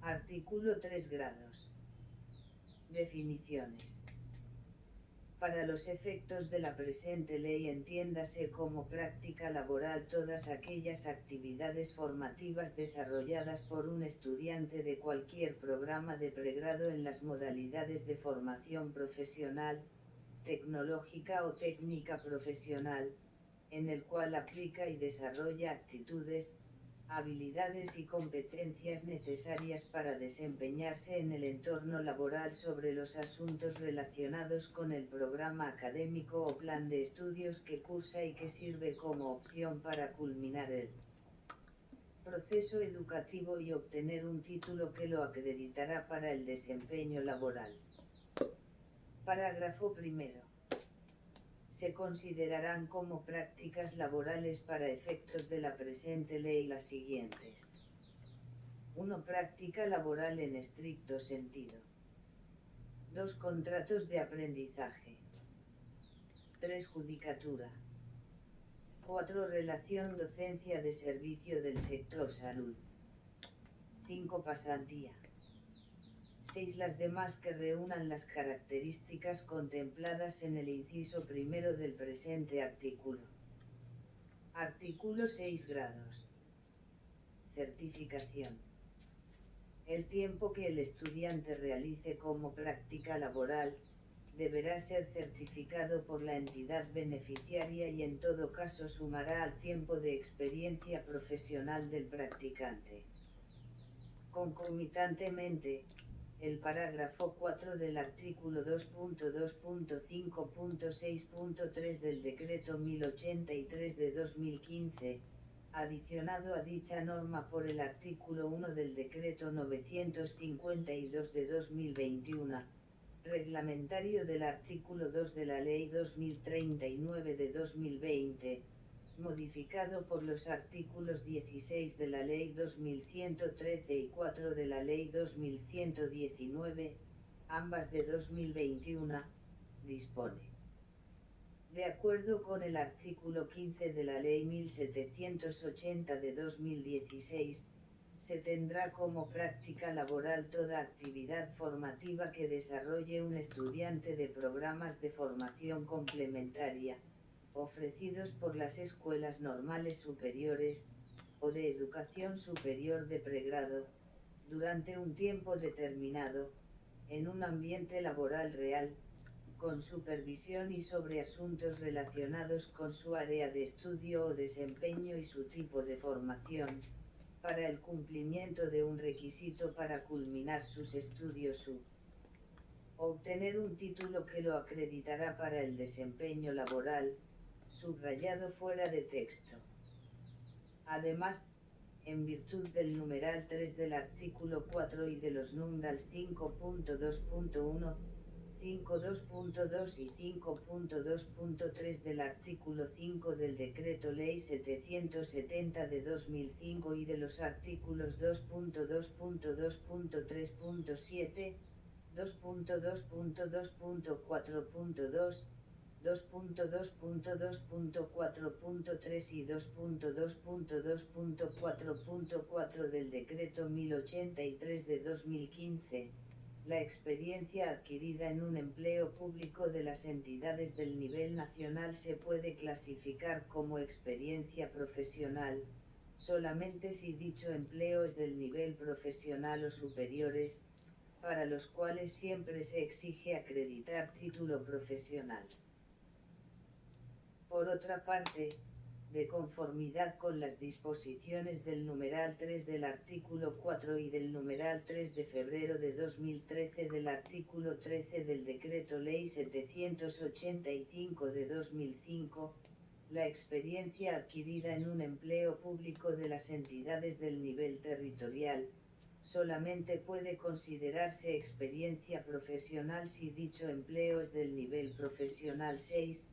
Artículo 3 grados. Definiciones. Para los efectos de la presente ley entiéndase como práctica laboral todas aquellas actividades formativas desarrolladas por un estudiante de cualquier programa de pregrado en las modalidades de formación profesional, tecnológica o técnica profesional, en el cual aplica y desarrolla actitudes, habilidades y competencias necesarias para desempeñarse en el entorno laboral sobre los asuntos relacionados con el programa académico o plan de estudios que cursa y que sirve como opción para culminar el proceso educativo y obtener un título que lo acreditará para el desempeño laboral. Parágrafo primero. Se considerarán como prácticas laborales para efectos de la presente ley las siguientes. 1. Práctica laboral en estricto sentido. 2. Contratos de aprendizaje. 3. Judicatura. 4. Relación docencia de servicio del sector salud. 5. Pasantía. 6. Las demás que reúnan las características contempladas en el inciso primero del presente artículo. Artículo 6 grados. Certificación. El tiempo que el estudiante realice como práctica laboral, deberá ser certificado por la entidad beneficiaria y en todo caso sumará al tiempo de experiencia profesional del practicante. Concomitantemente, el parágrafo 4 del artículo 2.2.5.6.3 del Decreto 1083 de 2015, adicionado a dicha norma por el artículo 1 del Decreto 952 de 2021, reglamentario del artículo 2 de la Ley 2039 de 2020, modificado por los artículos 16 de la Ley 2113 y 4 de la Ley 2119, ambas de 2021, dispone. De acuerdo con el artículo 15 de la Ley 1780 de 2016, se tendrá como práctica laboral toda actividad formativa que desarrolle un estudiante de programas de formación complementaria, ofrecidos por las escuelas normales superiores, o de educación superior de pregrado, durante un tiempo determinado, en un ambiente laboral real, con supervisión y sobre asuntos relacionados con su área de estudio o desempeño y su tipo de formación, para el cumplimiento de un requisito para culminar sus estudios u obtener un título que lo acreditará para el desempeño laboral, subrayado fuera de texto. Además, en virtud del numeral 3 del artículo 4 y de los numerals 5.2.1, 5.2.2 y 5.2.3 del artículo 5 del Decreto Ley 770 de 2005 y de los artículos 2.2.2.3.7, 2.2.2.4.2, 2.2.2.4.3 y 2.2.2.4.4 del Decreto 1083 de 2015, la experiencia adquirida en un empleo público de las entidades del nivel nacional se puede clasificar como experiencia profesional, solamente si dicho empleo es del nivel profesional o superiores, para los cuales siempre se exige acreditar título profesional. Por otra parte, de conformidad con las disposiciones del numeral 3 del artículo 4 y del numeral 3 de febrero de 2013 del artículo 13 del Decreto Ley 785 de 2005, la experiencia adquirida en un empleo público de las entidades del nivel territorial, solamente puede considerarse experiencia profesional si dicho empleo es del nivel profesional 6,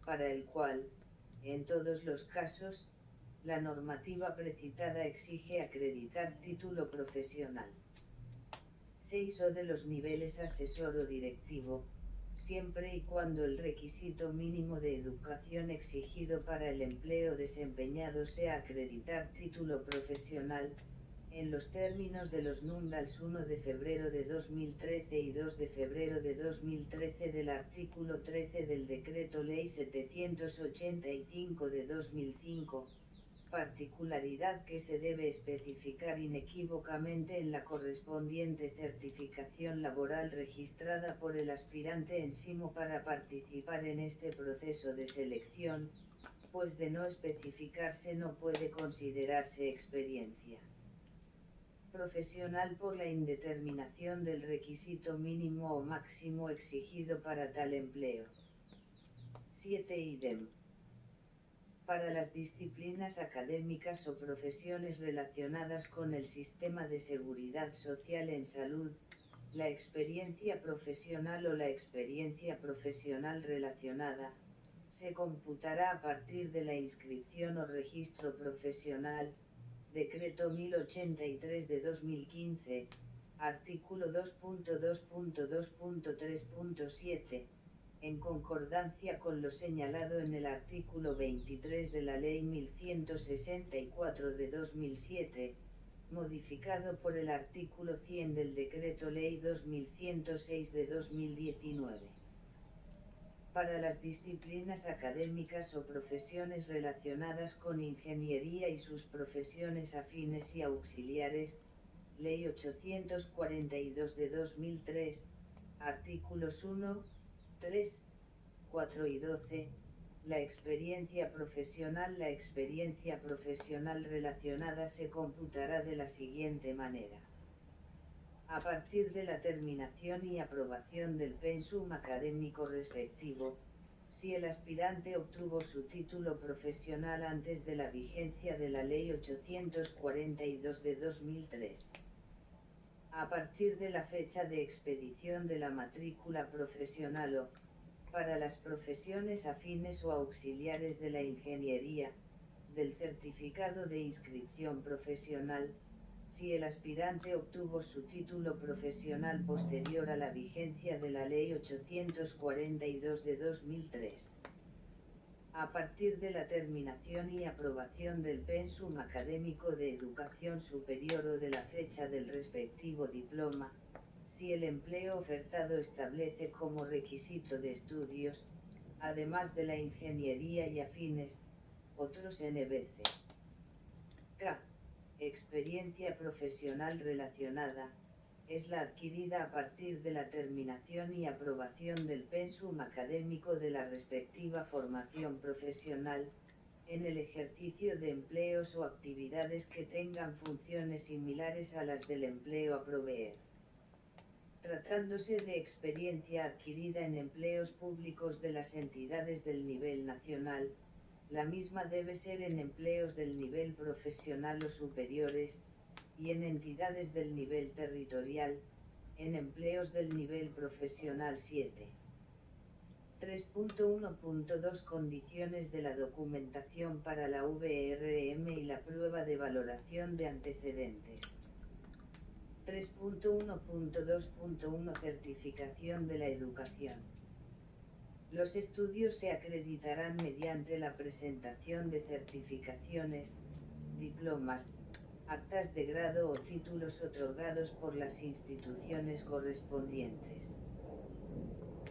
para el cual, en todos los casos, la normativa precitada exige acreditar título profesional. 6 o de los niveles asesor o directivo, siempre y cuando el requisito mínimo de educación exigido para el empleo desempeñado sea acreditar título profesional, en los términos de los numerals 1 de febrero de 2013 y 2 de febrero de 2013 del artículo 13 del Decreto Ley 785 de 2005, particularidad que se debe especificar inequívocamente en la correspondiente certificación laboral registrada por el aspirante en SIMO para participar en este proceso de selección, pues de no especificarse no puede considerarse experiencia profesional por la indeterminación del requisito mínimo o máximo exigido para tal empleo. 7 idem. Para las disciplinas académicas o profesiones relacionadas con el sistema de seguridad social en salud, la experiencia profesional o la experiencia profesional relacionada, se computará a partir de la inscripción o registro profesional, Decreto 1083 de 2015, artículo 2.2.2.3.7, en concordancia con lo señalado en el artículo 23 de la Ley 1164 de 2007, modificado por el artículo 100 del Decreto Ley 2106 de 2019. Para las disciplinas académicas o profesiones relacionadas con ingeniería y sus profesiones afines y auxiliares, Ley 842 de 2003, artículos 1, 3, 4 y 12, la experiencia profesional relacionada se computará de la siguiente manera. A partir de la terminación y aprobación del pensum académico respectivo, si el aspirante obtuvo su título profesional antes de la vigencia de la Ley 842 de 2003. A partir de la fecha de expedición de la matrícula profesional o, para las profesiones afines o auxiliares de la ingeniería, del certificado de inscripción profesional, si el aspirante obtuvo su título profesional posterior a la vigencia de la Ley 842 de 2003. A partir de la terminación y aprobación del pensum académico de educación superior o de la fecha del respectivo diploma, si el empleo ofertado establece como requisito de estudios, además de la ingeniería y afines, otros NBC. K. Experiencia profesional relacionada, es la adquirida a partir de la terminación y aprobación del pensum académico de la respectiva formación profesional, en el ejercicio de empleos o actividades que tengan funciones similares a las del empleo a proveer. Tratándose de experiencia adquirida en empleos públicos de las entidades del nivel nacional, la misma debe ser en empleos del nivel profesional o superiores, y en entidades del nivel territorial, en empleos del nivel profesional 7. 3.1.2 Condiciones de la documentación para la VRM y la prueba de valoración de antecedentes. 3.1.2.1 Certificación de la educación. Los estudios se acreditarán mediante la presentación de certificaciones, diplomas, actas de grado o títulos otorgados por las instituciones correspondientes.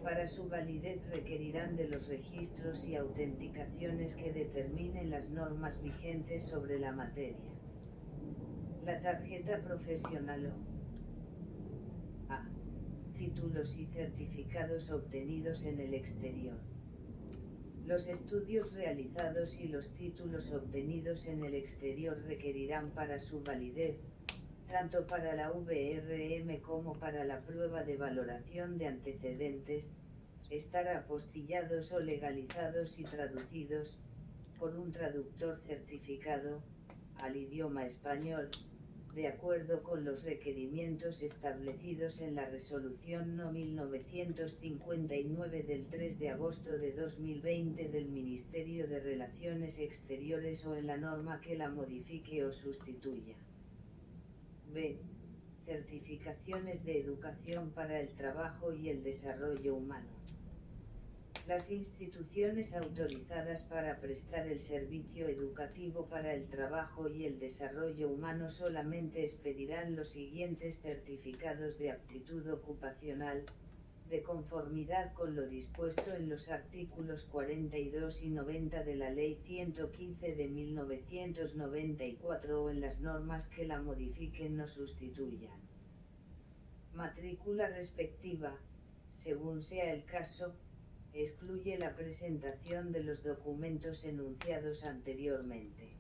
Para su validez requerirán de los registros y autenticaciones que determinen las normas vigentes sobre la materia. La tarjeta profesional A. Títulos y certificados obtenidos en el exterior. Los estudios realizados y los títulos obtenidos en el exterior requerirán para su validez, tanto para la VRM como para la prueba de valoración de antecedentes, estar apostillados o legalizados y traducidos, por un traductor certificado, al idioma español, de acuerdo con los requerimientos establecidos en la Resolución No. 1959 del 3 de agosto de 2020 del Ministerio de Relaciones Exteriores o en la norma que la modifique o sustituya. B. Certificaciones de educación para el trabajo y el desarrollo humano. Las instituciones autorizadas para prestar el servicio educativo para el trabajo y el desarrollo humano solamente expedirán los siguientes certificados de aptitud ocupacional, de conformidad con lo dispuesto en los artículos 42 y 90 de la Ley 115 de 1994 o en las normas que la modifiquen o sustituyan. Matrícula respectiva, según sea el caso, excluye la presentación de los documentos enunciados anteriormente.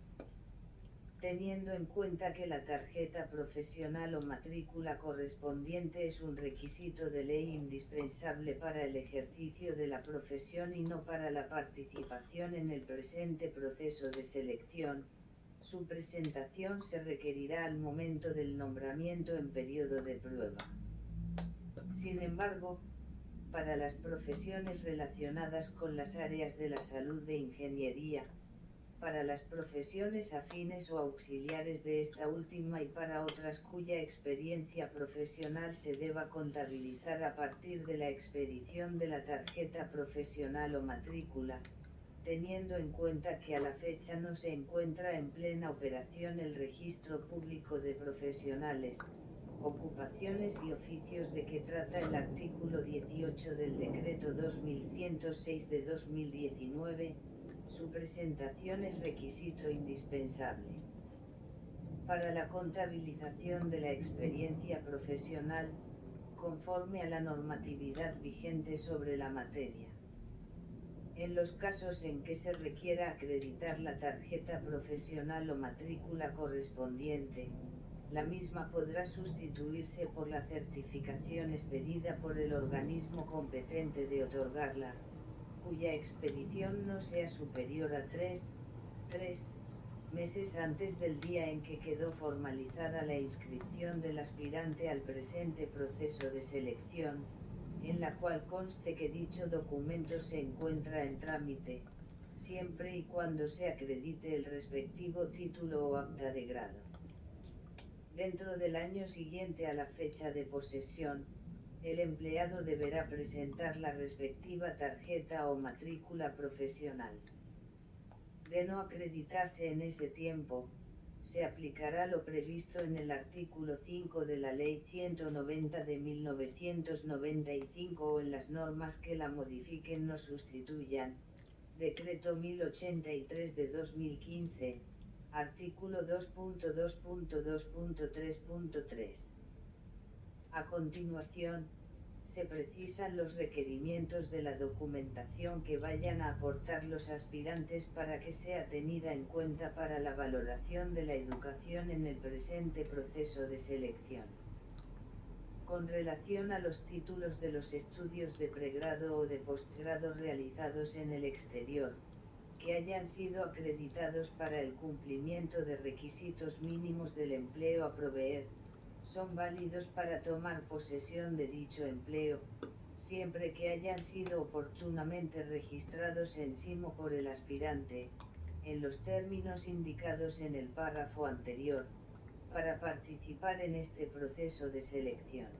Teniendo en cuenta que la tarjeta profesional o matrícula correspondiente es un requisito de ley indispensable para el ejercicio de la profesión y no para la participación en el presente proceso de selección, su presentación se requerirá al momento del nombramiento en periodo de prueba. Sin embargo, para las profesiones relacionadas con las áreas de la salud de ingeniería, para las profesiones afines o auxiliares de esta última y para otras cuya experiencia profesional se deba contabilizar a partir de la expedición de la tarjeta profesional o matrícula, teniendo en cuenta que a la fecha no se encuentra en plena operación el Registro Público de Profesionales, Ocupaciones y Oficios de que trata el artículo 18 del Decreto 2106 de 2019, su presentación es requisito indispensable. Para la contabilización de la experiencia profesional, conforme a la normatividad vigente sobre la materia. En los casos en que se requiera acreditar la tarjeta profesional o matrícula correspondiente, la misma podrá sustituirse por la certificación expedida por el organismo competente de otorgarla, cuya expedición no sea superior a 3 meses antes del día en que quedó formalizada la inscripción del aspirante al presente proceso de selección, en la cual conste que dicho documento se encuentra en trámite, siempre y cuando se acredite el respectivo título o acta de grado. Dentro del año siguiente a la fecha de posesión, el empleado deberá presentar la respectiva tarjeta o matrícula profesional. De no acreditarse en ese tiempo, se aplicará lo previsto en el artículo 5 de la Ley 190 de 1995 o en las normas que la modifiquen o sustituyan, Decreto 1083 de 2015, artículo 2.2.2.3.3. A continuación, se precisan los requerimientos de la documentación que vayan a aportar los aspirantes para que sea tenida en cuenta para la valoración de la educación en el presente proceso de selección. Con relación a los títulos de los estudios de pregrado o de posgrado realizados en el exterior, que hayan sido acreditados para el cumplimiento de requisitos mínimos del empleo a proveer, son válidos para tomar posesión de dicho empleo, siempre que hayan sido oportunamente registrados en SIMO por el aspirante, en los términos indicados en el párrafo anterior, para participar en este proceso de selección.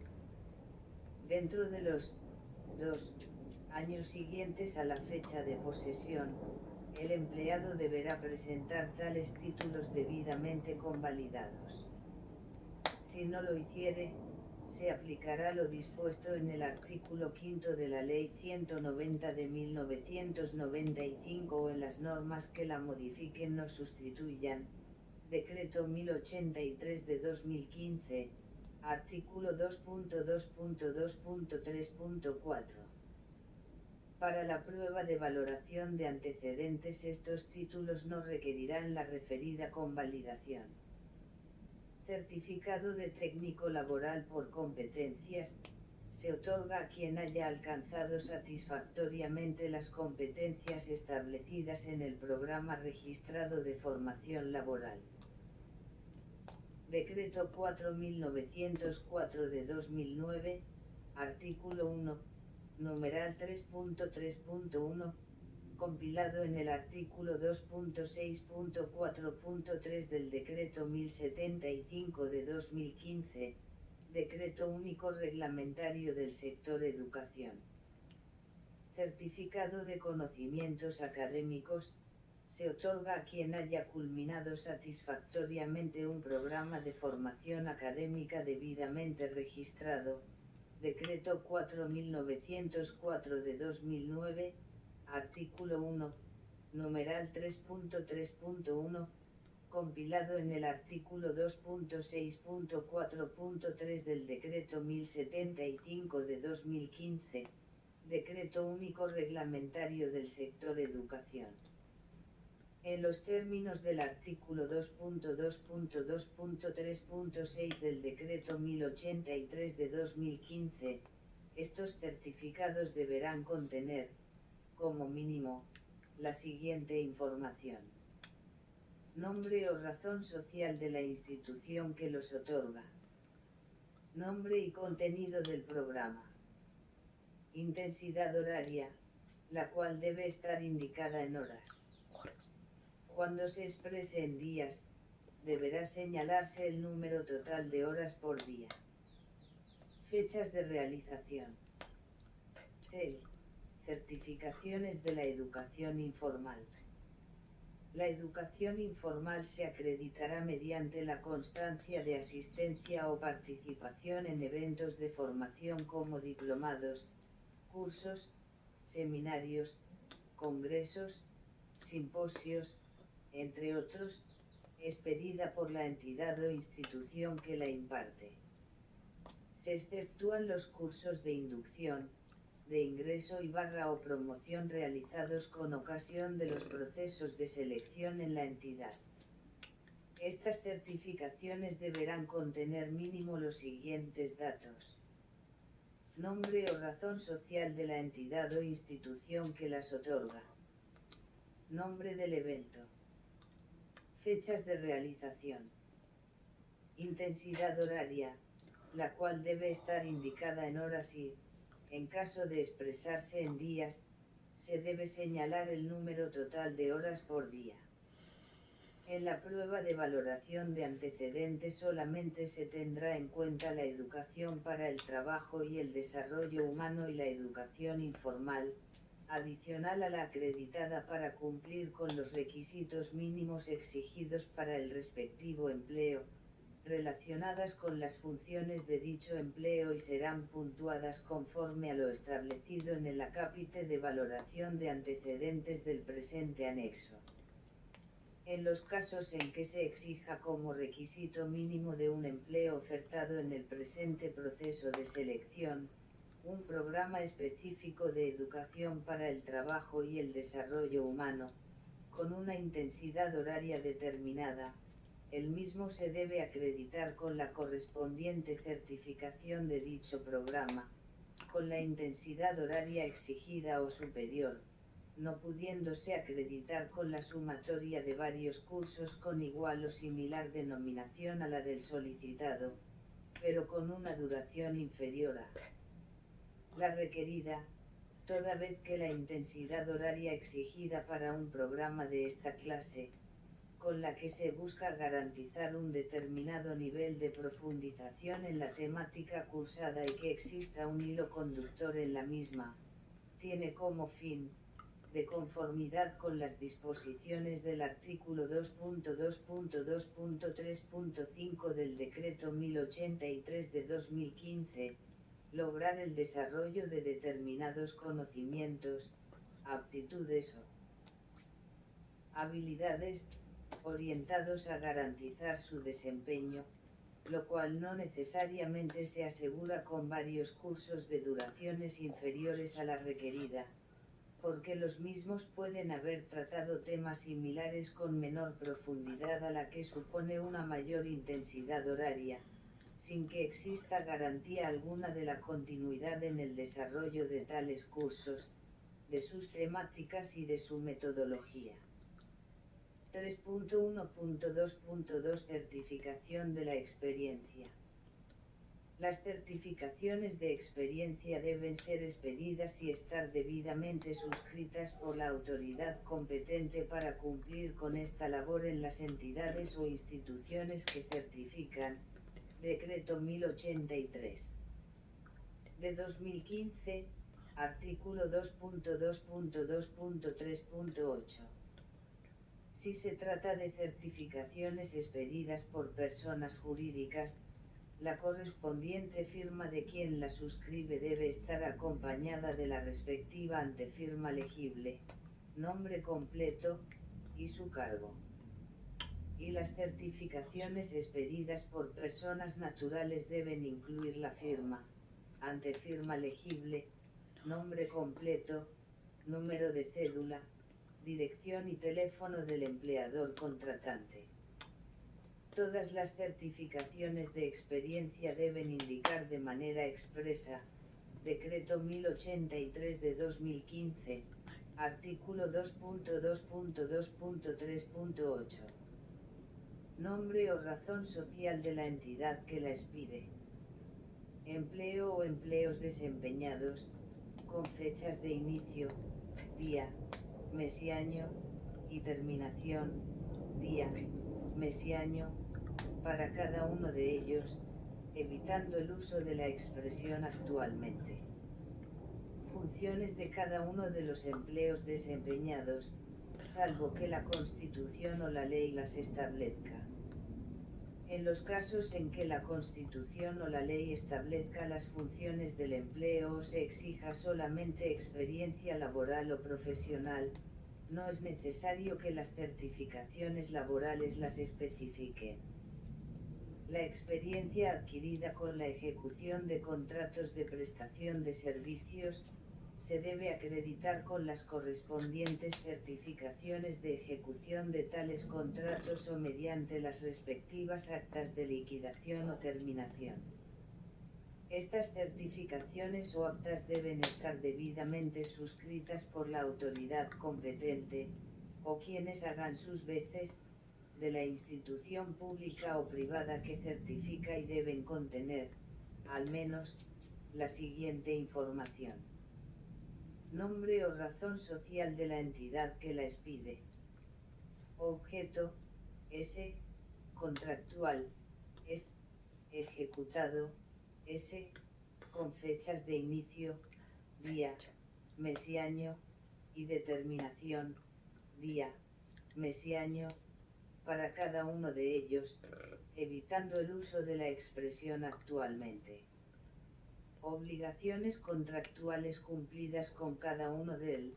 Dentro de los 2 años siguientes a la fecha de posesión, el empleado deberá presentar tales títulos debidamente convalidados. Si no lo hiciere, se aplicará lo dispuesto en el artículo 5 de la Ley 190 de 1995 o en las normas que la modifiquen o sustituyan, Decreto 1083 de 2015, artículo 2.2.2.3.4. Para la prueba de valoración de antecedentes estos títulos no requerirán la referida convalidación. Certificado de técnico laboral por competencias, se otorga a quien haya alcanzado satisfactoriamente las competencias establecidas en el programa registrado de formación laboral. Decreto 4.904 de 2009, artículo 1, numeral 3.3.1, compilado en el artículo 2.6.4.3 del Decreto 1075 de 2015, Decreto Único Reglamentario del Sector Educación. Certificado de conocimientos académicos, se otorga a quien haya culminado satisfactoriamente un programa de formación académica debidamente registrado, Decreto 4904 de 2009, artículo 1, numeral 3.3.1, compilado en el artículo 2.6.4.3 del Decreto 1075 de 2015, Decreto Único Reglamentario del Sector Educación. En los términos del artículo 2.2.2.3.6 del Decreto 1083 de 2015, estos certificados deberán contener, como mínimo, la siguiente información: nombre o razón social de la institución que los otorga, nombre y contenido del programa, intensidad horaria, la cual debe estar indicada en horas. Cuando se exprese en días, deberá señalarse el número total de horas por día. Fechas de realización. CEL. Certificaciones de la educación informal. La educación informal se acreditará mediante la constancia de asistencia o participación en eventos de formación como diplomados, cursos, seminarios, congresos, simposios, entre otros, expedida por la entidad o institución que la imparte. Se exceptúan los cursos de inducción, de ingreso y o promoción realizados con ocasión de los procesos de selección en la entidad. Estas certificaciones deberán contener mínimo los siguientes datos: nombre o razón social de la entidad o institución que las otorga, nombre del evento, fechas de realización, intensidad horaria, la cual debe estar indicada en horas y, en caso de expresarse en días, se debe señalar el número total de horas por día. En la prueba de valoración de antecedentes solamente se tendrá en cuenta la educación para el trabajo y el desarrollo humano y la educación informal, adicional a la acreditada para cumplir con los requisitos mínimos exigidos para el respectivo empleo, relacionadas con las funciones de dicho empleo y serán puntuadas conforme a lo establecido en el acápite de valoración de antecedentes del presente anexo. En los casos en que se exija como requisito mínimo de un empleo ofertado en el presente proceso de selección, un programa específico de educación para el trabajo y el desarrollo humano, con una intensidad horaria determinada, el mismo se debe acreditar con la correspondiente certificación de dicho programa, con la intensidad horaria exigida o superior, no pudiéndose acreditar con la sumatoria de varios cursos con igual o similar denominación a la del solicitado, pero con una duración inferior a la requerida, toda vez que la intensidad horaria exigida para un programa de esta clase, con la que se busca garantizar un determinado nivel de profundización en la temática cursada y que exista un hilo conductor en la misma, tiene como fin, de conformidad con las disposiciones del artículo 2.2.2.3.5 del Decreto 1083 de 2015, lograr el desarrollo de determinados conocimientos, aptitudes o habilidades, orientados a garantizar su desempeño, lo cual no necesariamente se asegura con varios cursos de duraciones inferiores a la requerida, porque los mismos pueden haber tratado temas similares con menor profundidad a la que supone una mayor intensidad horaria, sin que exista garantía alguna de la continuidad en el desarrollo de tales cursos, de sus temáticas y de su metodología. 3.1.2.2 Certificación de la experiencia. Las certificaciones de experiencia deben ser expedidas y estar debidamente suscritas por la autoridad competente para cumplir con esta labor en las entidades o instituciones que certifican. Decreto 1083 de 2015, Artículo 2.2.2.3.8. Si se trata de certificaciones expedidas por personas jurídicas, la correspondiente firma de quien la suscribe debe estar acompañada de la respectiva antefirma legible, nombre completo, y su cargo. Y las certificaciones expedidas por personas naturales deben incluir la firma, antefirma legible, nombre completo, número de cédula, dirección y teléfono del empleador contratante. Todas las certificaciones de experiencia deben indicar de manera expresa, Decreto 1083 de 2015, artículo 2.2.2.3.8. Nombre o razón social de la entidad que la expide. Empleo o empleos desempeñados, con fechas de inicio, día, mes y año, y terminación, día, mes y año, para cada uno de ellos, evitando el uso de la expresión actualmente. Funciones de cada uno de los empleos desempeñados, salvo que la Constitución o la ley las establezca. En los casos en que la Constitución o la ley establezca las funciones del empleo o se exija solamente experiencia laboral o profesional, no es necesario que las certificaciones laborales las especifiquen. La experiencia adquirida con la ejecución de contratos de prestación de servicios, se debe acreditar con las correspondientes certificaciones de ejecución de tales contratos o mediante las respectivas actas de liquidación o terminación. Estas certificaciones o actas deben estar debidamente suscritas por la autoridad competente, o quienes hagan sus veces, de la institución pública o privada que certifica, y deben contener, al menos, la siguiente información. Nombre o razón social de la entidad que la expide. Objeto, S. Contractual, S. Ejecutado, S. Con fechas de inicio, día, mes y año, y determinación, día, mes y año, para cada uno de ellos, evitando el uso de la expresión actualmente. Obligaciones contractuales cumplidas con cada uno de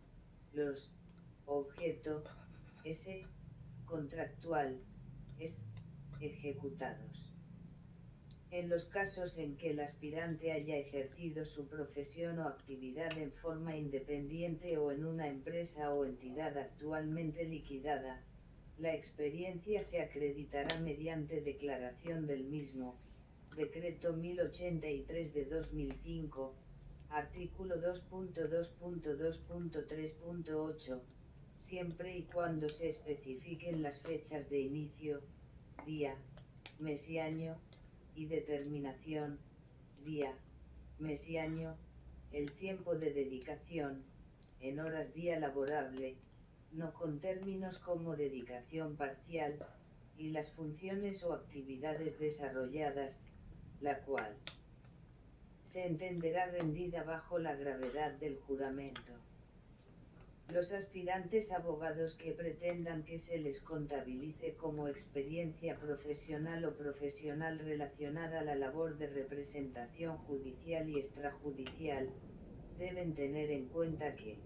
los objeto, S. Contractual, S. Ejecutados. En los casos en que el aspirante haya ejercido su profesión o actividad en forma independiente o en una empresa o entidad actualmente liquidada, la experiencia se acreditará mediante declaración del mismo, Decreto 1083 de 2005, artículo 2.2.2.3.8, siempre y cuando se especifiquen las fechas de inicio, día, mes y año, y determinación, día, mes y año, el tiempo de dedicación, en horas día laborable, no con términos como dedicación parcial, y las funciones o actividades desarrolladas, la cual se entenderá rendida bajo la gravedad del juramento. Los aspirantes abogados que pretendan que se les contabilice como experiencia profesional o profesional relacionada a la labor de representación judicial y extrajudicial, deben tener en cuenta que,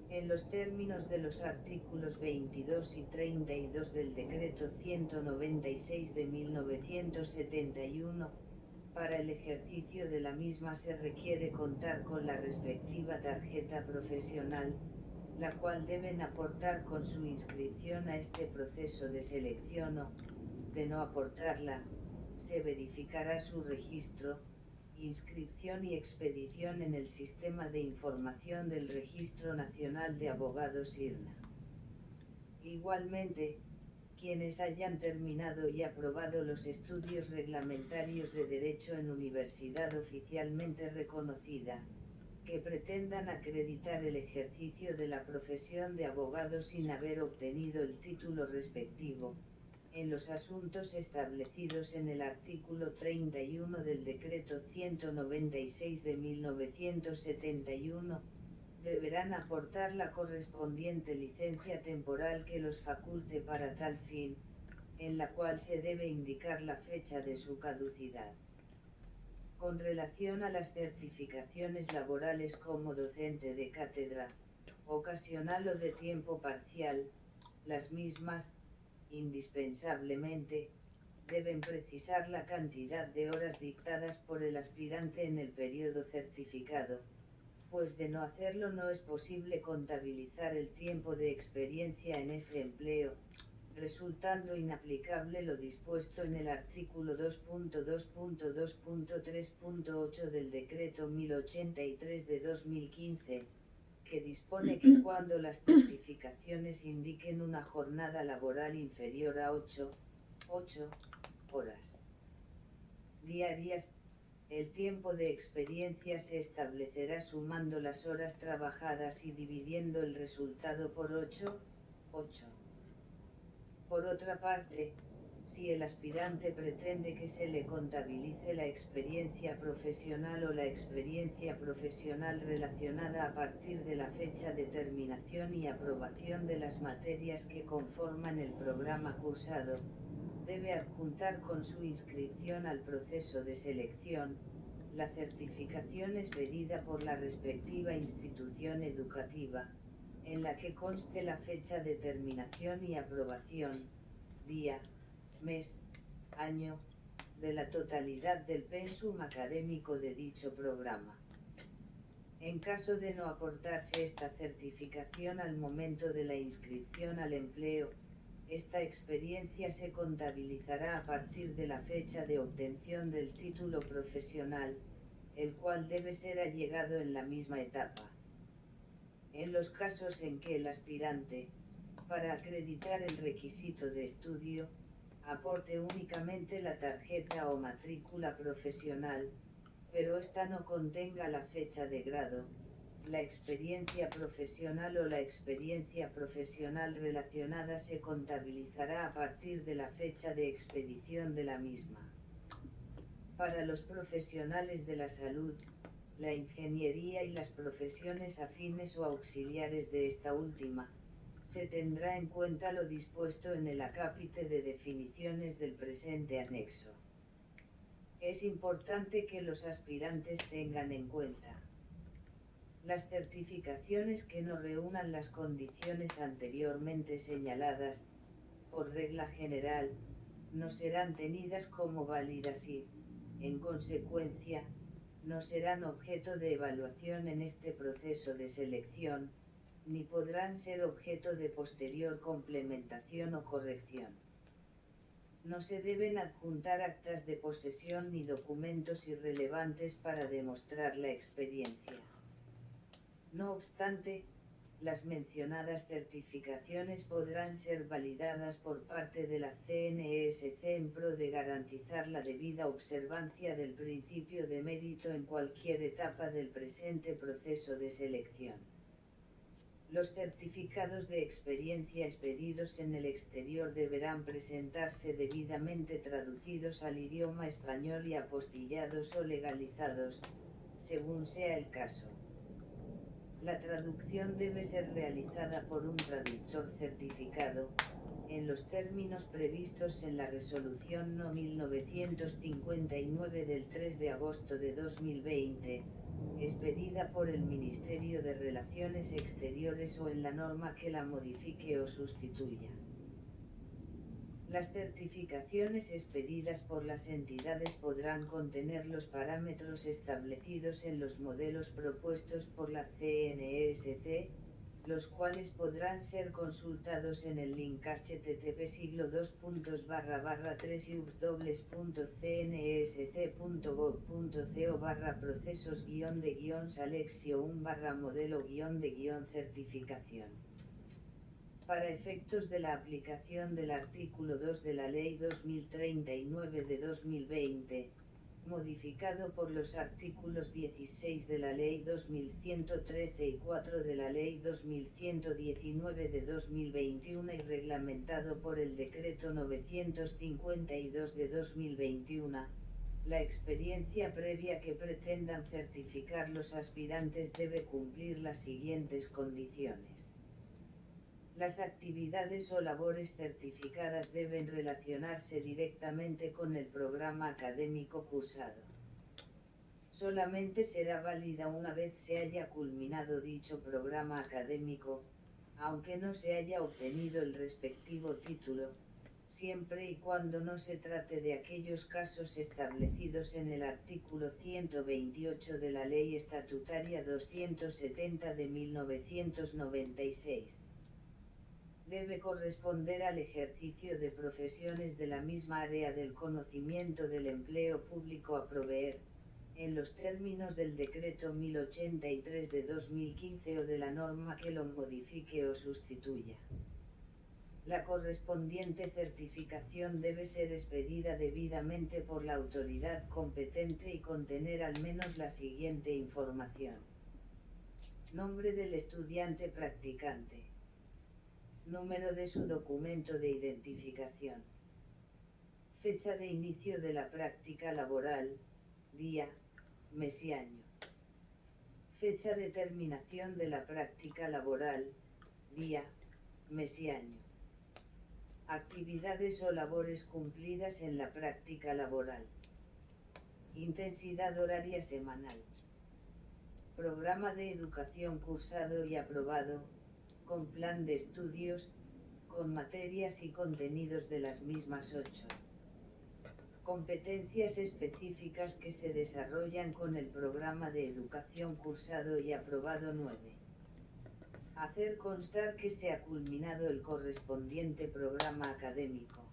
en los términos de los artículos 22 y 32 del Decreto 196 de 1971, para el ejercicio de la misma se requiere contar con la respectiva tarjeta profesional, la cual deben aportar con su inscripción a este proceso de selección o, de no aportarla, se verificará su registro, inscripción y expedición en el Sistema de Información del Registro Nacional de Abogados IRNA. Igualmente, quienes hayan terminado y aprobado los estudios reglamentarios de Derecho en universidad oficialmente reconocida, que pretendan acreditar el ejercicio de la profesión de abogado sin haber obtenido el título respectivo, en los asuntos establecidos en el artículo 31 del Decreto 196 de 1971, deberán aportar la correspondiente licencia temporal que los faculte para tal fin, en la cual se debe indicar la fecha de su caducidad. Con relación a las certificaciones laborales como docente de cátedra, ocasional o de tiempo parcial, las mismas, indispensablemente, deben precisar la cantidad de horas dictadas por el aspirante en el periodo certificado, pues de no hacerlo no es posible contabilizar el tiempo de experiencia en ese empleo, resultando inaplicable lo dispuesto en el artículo 2.2.2.3.8 del Decreto 1083 de 2015, que dispone que cuando las certificaciones indiquen una jornada laboral inferior a 8 horas diarias, el tiempo de experiencia se establecerá sumando las horas trabajadas y dividiendo el resultado por 8. Por otra parte, si el aspirante pretende que se le contabilice la experiencia profesional o la experiencia profesional relacionada a partir de la fecha de terminación y aprobación de las materias que conforman el programa cursado, debe adjuntar con su inscripción al proceso de selección, la certificación expedida por la respectiva institución educativa, en la que conste la fecha de terminación y aprobación, día, mes, año, de la totalidad del pensum académico de dicho programa. En caso de no aportarse esta certificación al momento de la inscripción al empleo, esta experiencia se contabilizará a partir de la fecha de obtención del título profesional, el cual debe ser allegado en la misma etapa. En los casos en que el aspirante, para acreditar el requisito de estudio, aporte únicamente la tarjeta o matrícula profesional, pero ésta no contenga la fecha de grado, la experiencia profesional o la experiencia profesional relacionada se contabilizará a partir de la fecha de expedición de la misma. Para los profesionales de la salud, la ingeniería y las profesiones afines o auxiliares de esta última, se tendrá en cuenta lo dispuesto en el acápite de definiciones del presente anexo. Es importante que los aspirantes tengan en cuenta: las certificaciones que no reúnan las condiciones anteriormente señaladas, por regla general, no serán tenidas como válidas y, en consecuencia, no serán objeto de evaluación en este proceso de selección, ni podrán ser objeto de posterior complementación o corrección. No se deben adjuntar actas de posesión ni documentos irrelevantes para demostrar la experiencia. No obstante, las mencionadas certificaciones podrán ser validadas por parte de la CNESC en pro de garantizar la debida observancia del principio de mérito en cualquier etapa del presente proceso de selección. Los certificados de experiencia expedidos en el exterior deberán presentarse debidamente traducidos al idioma español y apostillados o legalizados, según sea el caso. La traducción debe ser realizada por un traductor certificado, en los términos previstos en la Resolución No. 1959 del 3 de agosto de 2020, expedida por el Ministerio de Relaciones Exteriores o en la norma que la modifique o sustituya. Las certificaciones expedidas por las entidades podrán contener los parámetros establecidos en los modelos propuestos por la CNESC, los cuales podrán ser consultados en el link https://3www.cnesc.gov.co/procesos-de-salexio1/modelo-de-certificación. Para efectos de la aplicación del artículo 2 de la Ley 2039 de 2020, modificado por los artículos 16 de la Ley 2113 y 4 de la Ley 2119 de 2021 y reglamentado por el Decreto 952 de 2021, la experiencia previa que pretendan certificar los aspirantes debe cumplir las siguientes condiciones. Las actividades o labores certificadas deben relacionarse directamente con el programa académico cursado. Solamente será válida una vez se haya culminado dicho programa académico, aunque no se haya obtenido el respectivo título, siempre y cuando no se trate de aquellos casos establecidos en el artículo 128 de la Ley Estatutaria 270 de 1996. Debe corresponder al ejercicio de profesiones de la misma área del conocimiento del empleo público a proveer, en los términos del Decreto 1083 de 2015 o de la norma que lo modifique o sustituya. La correspondiente certificación debe ser expedida debidamente por la autoridad competente y contener al menos la siguiente información. Nombre del estudiante practicante. Número de su documento de identificación. Fecha de inicio de la práctica laboral, día, mes y año. Fecha de terminación de la práctica laboral, día, mes y año. Actividades o labores cumplidas en la práctica laboral. Intensidad horaria semanal. Programa de educación cursado y aprobado, con plan de estudios, con materias y contenidos de las mismas 8. Competencias específicas que se desarrollan con el programa de educación cursado y aprobado 9. Hacer constar que se ha culminado el correspondiente programa académico.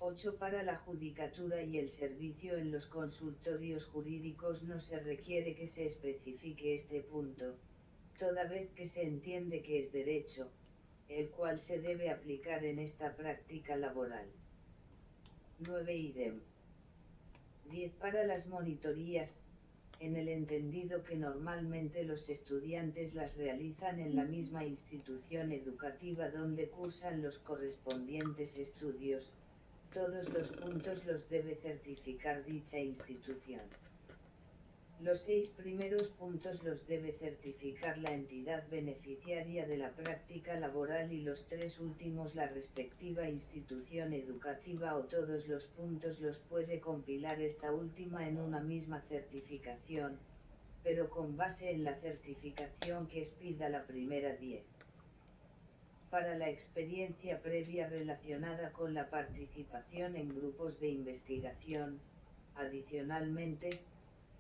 8. Para la judicatura y el servicio en los consultorios jurídicos no se requiere que se especifique este punto, toda vez que se entiende que es derecho, el cual se debe aplicar en esta práctica laboral. 9. Idem. 10. Para las monitorías, en el entendido que normalmente los estudiantes las realizan en la misma institución educativa donde cursan los correspondientes estudios, todos los puntos los debe certificar dicha institución. Los 6 primeros puntos los debe certificar la entidad beneficiaria de la práctica laboral y los 3 últimos la respectiva institución educativa o todos los puntos los puede compilar esta última en una misma certificación, pero con base en la certificación que expida la primera 10. Para la experiencia previa relacionada con la participación en grupos de investigación, adicionalmente,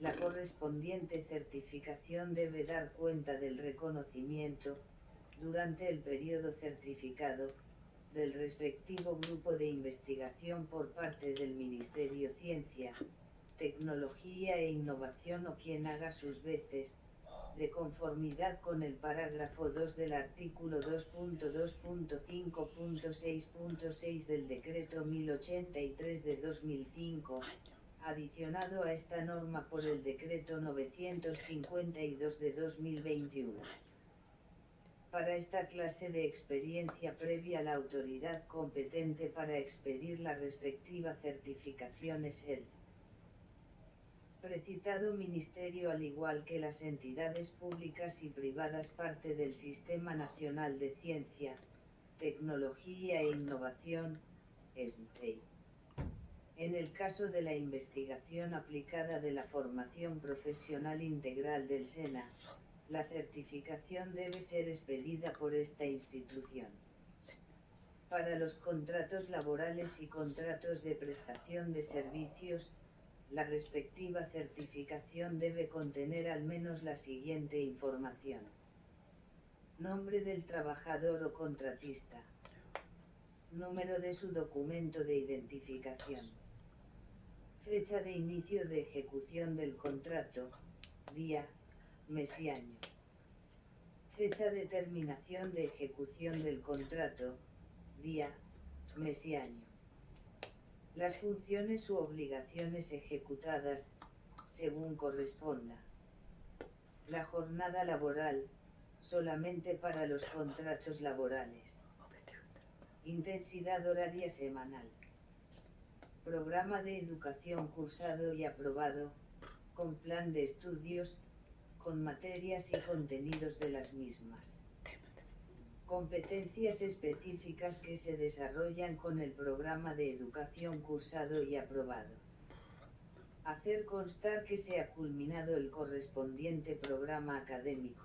la correspondiente certificación debe dar cuenta del reconocimiento, durante el periodo certificado, del respectivo grupo de investigación por parte del Ministerio Ciencia, Tecnología e Innovación o quien haga sus veces, de conformidad con el parágrafo 2 del artículo 2.2.5.6.6 del Decreto 1083 de 2005, adicionado a esta norma por el Decreto 952 de 2021. Para esta clase de experiencia previa la autoridad competente para expedir la respectiva certificación es el precitado Ministerio, al igual que las entidades públicas y privadas parte del Sistema Nacional de Ciencia, Tecnología e Innovación, SNCE. En el caso de la investigación aplicada de la formación profesional integral del SENA, la certificación debe ser expedida por esta institución. Para los contratos laborales y contratos de prestación de servicios, la respectiva certificación debe contener al menos la siguiente información. Nombre del trabajador o contratista. Número de su documento de identificación. Fecha de inicio de ejecución del contrato, día, mes y año. Fecha de terminación de ejecución del contrato, día, mes y año. Las funciones u obligaciones ejecutadas, según corresponda. La jornada laboral, solamente para los contratos laborales. Intensidad horaria semanal. Programa de educación cursado y aprobado, con plan de estudios, con materias y contenidos de las mismas. Competencias específicas que se desarrollan con el programa de educación cursado y aprobado. Hacer constar que se ha culminado el correspondiente programa académico.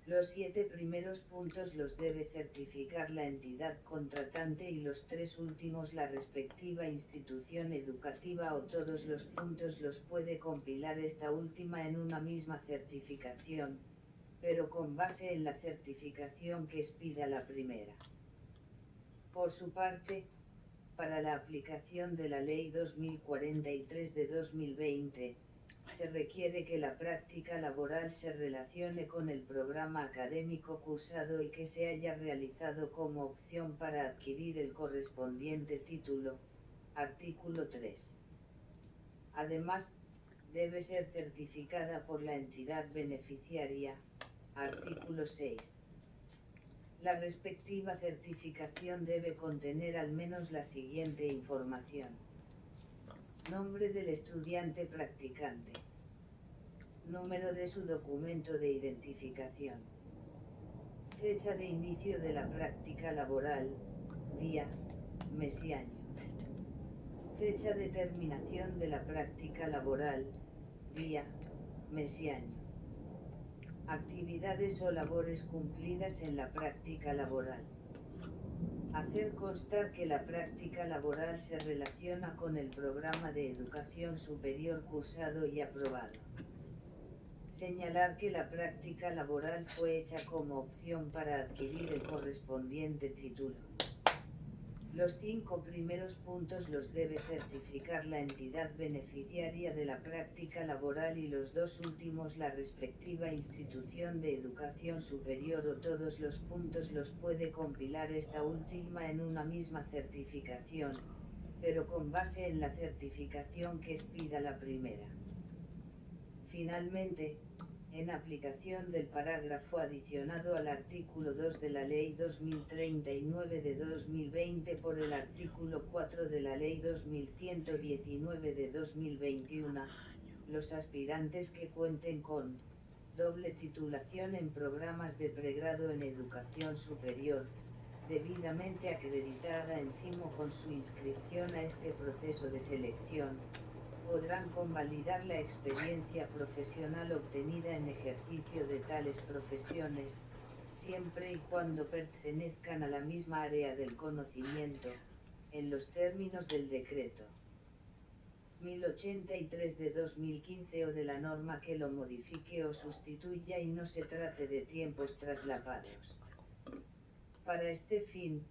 Los 7 primeros puntos los debe certificar la entidad contratante y los 3 últimos la respectiva institución educativa, o todos los puntos los puede compilar esta última en una misma certificación, pero con base en la certificación que expida la primera. Por su parte, para la aplicación de la Ley 2043 de 2020, se requiere que la práctica laboral se relacione con el programa académico cursado y que se haya realizado como opción para adquirir el correspondiente título, artículo 3. Además, debe ser certificada por la entidad beneficiaria, artículo 6. La respectiva certificación debe contener al menos la siguiente información. Nombre del estudiante practicante. Número de su documento de identificación. Fecha de inicio de la práctica laboral, día, mes y año. Fecha de terminación de la práctica laboral, día, mes y año. Actividades o labores cumplidas en la práctica laboral. Hacer constar que la práctica laboral se relaciona con el programa de educación superior cursado y aprobado. Señalar que la práctica laboral fue hecha como opción para adquirir el correspondiente título. Los 5 primeros puntos los debe certificar la entidad beneficiaria de la práctica laboral y los 2 últimos la respectiva institución de educación superior, o todos los puntos los puede compilar esta última en una misma certificación, pero con base en la certificación que expida la primera. Finalmente, en aplicación del parágrafo adicionado al artículo 2 de la Ley 2039 de 2020 por el artículo 4 de la Ley 2119 de 2021, los aspirantes que cuenten con doble titulación en programas de pregrado en educación superior, debidamente acreditada en SIMO con su inscripción a este proceso de selección, podrán convalidar la experiencia profesional obtenida en ejercicio de tales profesiones, siempre y cuando pertenezcan a la misma área del conocimiento, en los términos del decreto 1083 de 2015 o de la norma que lo modifique o sustituya y no se trate de tiempos traslapados. Para este fin,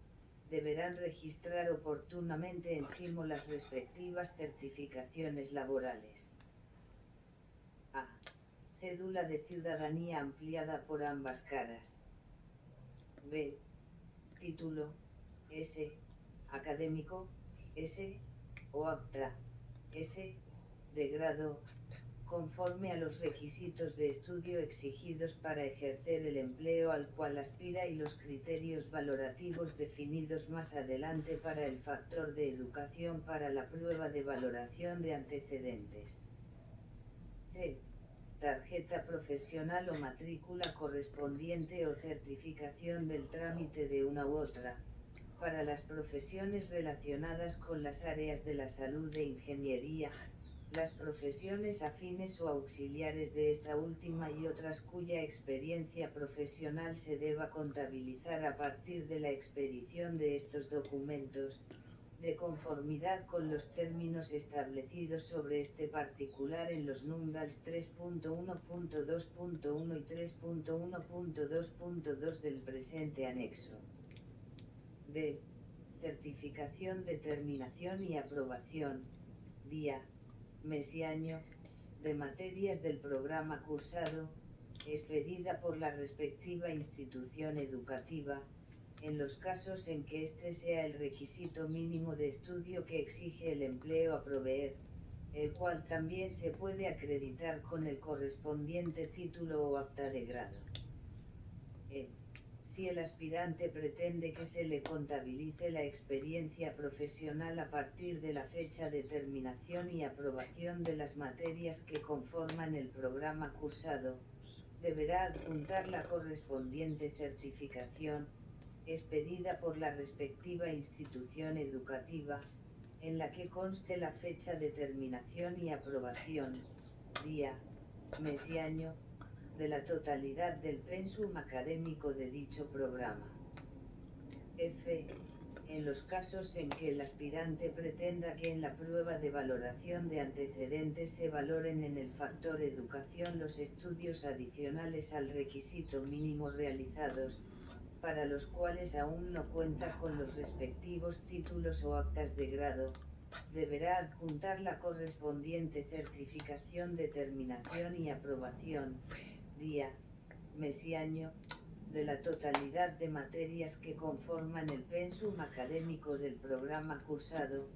deberán registrar oportunamente en SIMO las respectivas certificaciones laborales. A. Cédula de ciudadanía ampliada por ambas caras. B. Título, S. Académico, S. O acta, S. De grado, conforme a los requisitos de estudio exigidos para ejercer el empleo al cual aspira y los criterios valorativos definidos más adelante para el factor de educación para la prueba de valoración de antecedentes. C. Tarjeta profesional o matrícula correspondiente o certificación del trámite de una u otra, para las profesiones relacionadas con las áreas de la salud e ingeniería, las profesiones afines o auxiliares de esta última y otras cuya experiencia profesional se deba contabilizar a partir de la expedición de estos documentos, de conformidad con los términos establecidos sobre este particular en los numerals 3.1.2.1 y 3.1.2.2 del presente anexo. D. Certificación de terminación y aprobación, día, mes y año, de materias del programa cursado, expedida por la respectiva institución educativa, en los casos en que este sea el requisito mínimo de estudio que exige el empleo a proveer, el cual también se puede acreditar con el correspondiente título o acta de grado. Si el aspirante pretende que se le contabilice la experiencia profesional a partir de la fecha de terminación y aprobación de las materias que conforman el programa cursado, deberá adjuntar la correspondiente certificación, expedida por la respectiva institución educativa, en la que conste la fecha de terminación y aprobación, día, mes y año, de la totalidad del pensum académico de dicho programa. En los casos en que el aspirante pretenda que en la prueba de valoración de antecedentes se valoren en el factor educación los estudios adicionales al requisito mínimo realizados, para los cuales aún no cuenta con los respectivos títulos o actas de grado, deberá adjuntar la correspondiente certificación de terminación y aprobación, día, mes y año, de la totalidad de materias que conforman el pensum académico del programa cursado,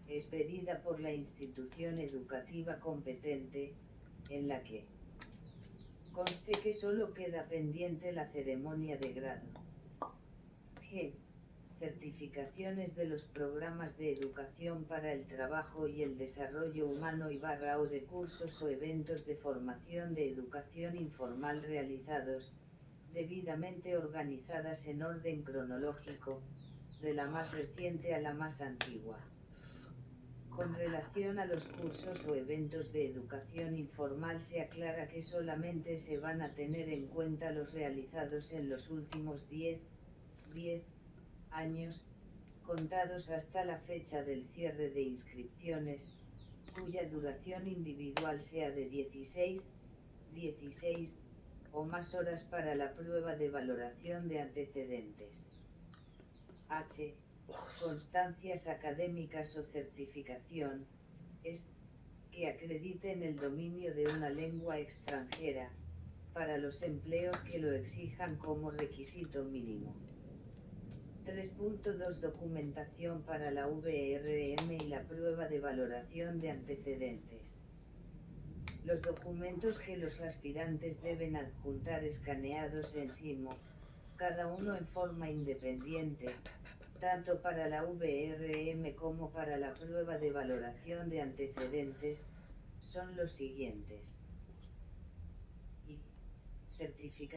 expedida por la institución educativa competente, en la que conste que solo queda pendiente la ceremonia de grado. G. Certificaciones de los programas de educación para el trabajo y el desarrollo humano o de cursos o eventos de formación de educación informal realizados, debidamente organizadas en orden cronológico, de la más reciente a la más antigua. Con relación a los cursos o eventos de educación informal se aclara que solamente se van a tener en cuenta los realizados en los últimos 10 años, contados hasta la fecha del cierre de inscripciones, cuya duración individual sea de 16 o más horas para la prueba de valoración de antecedentes. H. Constancias académicas o certificación, que acrediten el dominio de una lengua extranjera, para los empleos que lo exijan como requisito mínimo. 3.2 Documentación para la VRM y la prueba de valoración de antecedentes. Los documentos que los aspirantes deben adjuntar escaneados en SIMO, cada uno en forma independiente, tanto para la VRM como para la prueba de valoración de antecedentes, son los siguientes. I. Certificación.